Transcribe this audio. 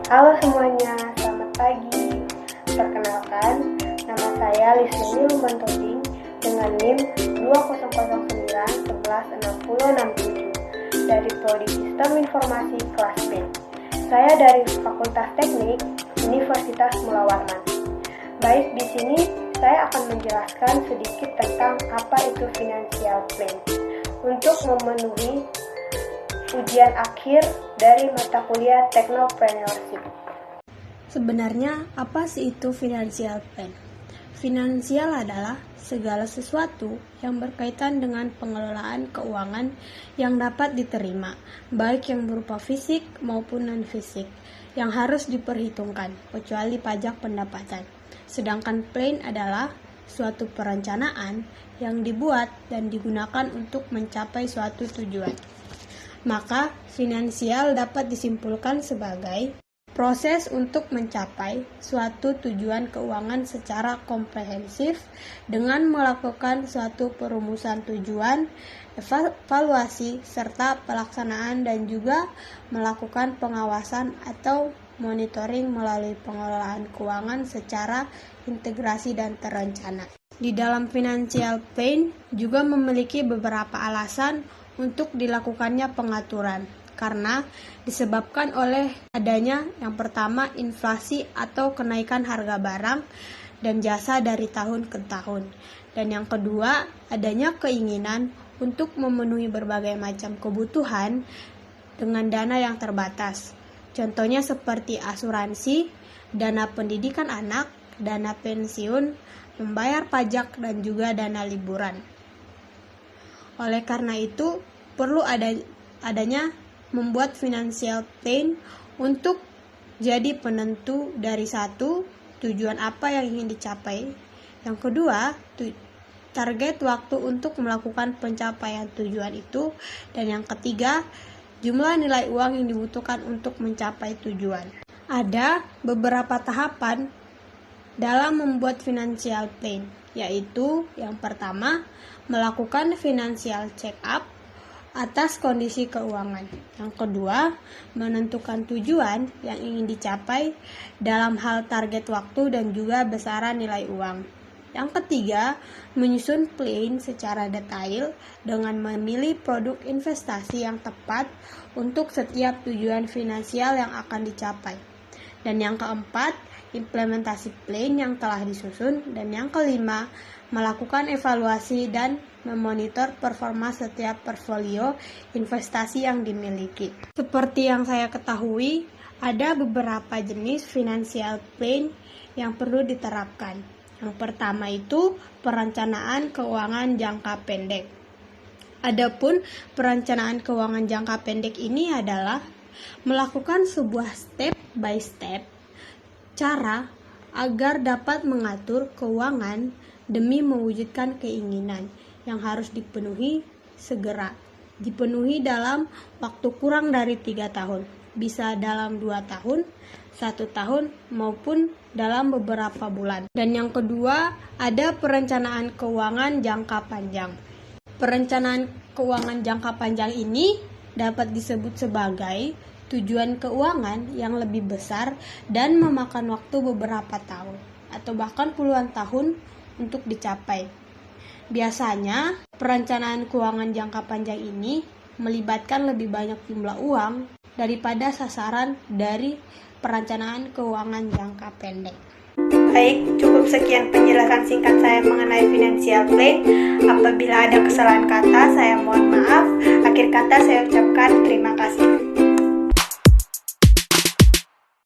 Halo semuanya, selamat pagi. Perkenalkan, nama saya Lisni Lumbantoding dengan NIM 2009116067 dari Prodi Sistem Informasi kelas B. Saya dari Fakultas Teknik Universitas Mula Warman. Baik, di sini saya akan menjelaskan sedikit tentang apa itu financial plan untuk memenuhi ujian akhir dari mata kuliah Technopreneurship. Sebenarnya apa sih itu financial plan? Finansial adalah segala sesuatu yang berkaitan dengan pengelolaan keuangan yang dapat diterima, baik yang berupa fisik maupun non-fisik, yang harus diperhitungkan, kecuali pajak pendapatan. Sedangkan plan adalah suatu perencanaan yang dibuat dan digunakan untuk mencapai suatu tujuan. Maka, finansial dapat disimpulkan sebagai proses untuk mencapai suatu tujuan keuangan secara komprehensif dengan melakukan suatu perumusan tujuan, evaluasi, serta pelaksanaan dan juga melakukan pengawasan atau monitoring melalui pengelolaan keuangan secara integrasi dan terencana. Di dalam financial plan juga memiliki beberapa alasan untuk dilakukannya pengaturan, karena disebabkan oleh adanya yang pertama inflasi atau kenaikan harga barang dan jasa dari tahun ke tahun, dan yang kedua adanya keinginan untuk memenuhi berbagai macam kebutuhan dengan dana yang terbatas. Contohnya seperti asuransi, dana pendidikan anak, dana pensiun, membayar pajak, dan juga dana liburan. Oleh karena itu, perlu adanya membuat financial plan untuk jadi penentu dari satu, tujuan apa yang ingin dicapai. Yang kedua, target waktu untuk melakukan pencapaian tujuan itu. Dan yang ketiga, jumlah nilai uang yang dibutuhkan untuk mencapai tujuan. Ada beberapa tahapan dalam membuat financial plan, yaitu yang pertama, melakukan financial check up atas kondisi keuangan. Yang kedua, menentukan tujuan yang ingin dicapai dalam hal target waktu dan juga besaran nilai uang. Yang ketiga, menyusun plan secara detail dengan memilih produk investasi yang tepat untuk setiap tujuan finansial yang akan dicapai. Dan yang keempat, implementasi plan yang telah disusun. Dan yang kelima, melakukan evaluasi dan memonitor performa setiap portfolio investasi yang dimiliki. Seperti yang saya ketahui, ada beberapa jenis financial plan yang perlu diterapkan. Yang pertama itu perencanaan keuangan jangka pendek. Adapun perencanaan keuangan jangka pendek ini adalah melakukan sebuah step by step cara agar dapat mengatur keuangan demi mewujudkan keinginan yang harus dipenuhi segera. Dipenuhi dalam waktu kurang dari 3 tahun. Bisa dalam 2 tahun, 1 tahun, maupun dalam beberapa bulan. Dan yang kedua, ada perencanaan keuangan jangka panjang. Perencanaan keuangan jangka panjang ini dapat disebut sebagai tujuan keuangan yang lebih besar dan memakan waktu beberapa tahun atau bahkan puluhan tahun untuk dicapai. Biasanya, perencanaan keuangan jangka panjang ini melibatkan lebih banyak jumlah uang daripada sasaran dari perencanaan keuangan jangka pendek. Baik, cukup sekian penjelasan singkat saya mengenai financial plan. Apabila ada kesalahan kata, saya mohon maaf. Akhir kata saya ucapkan terima kasih.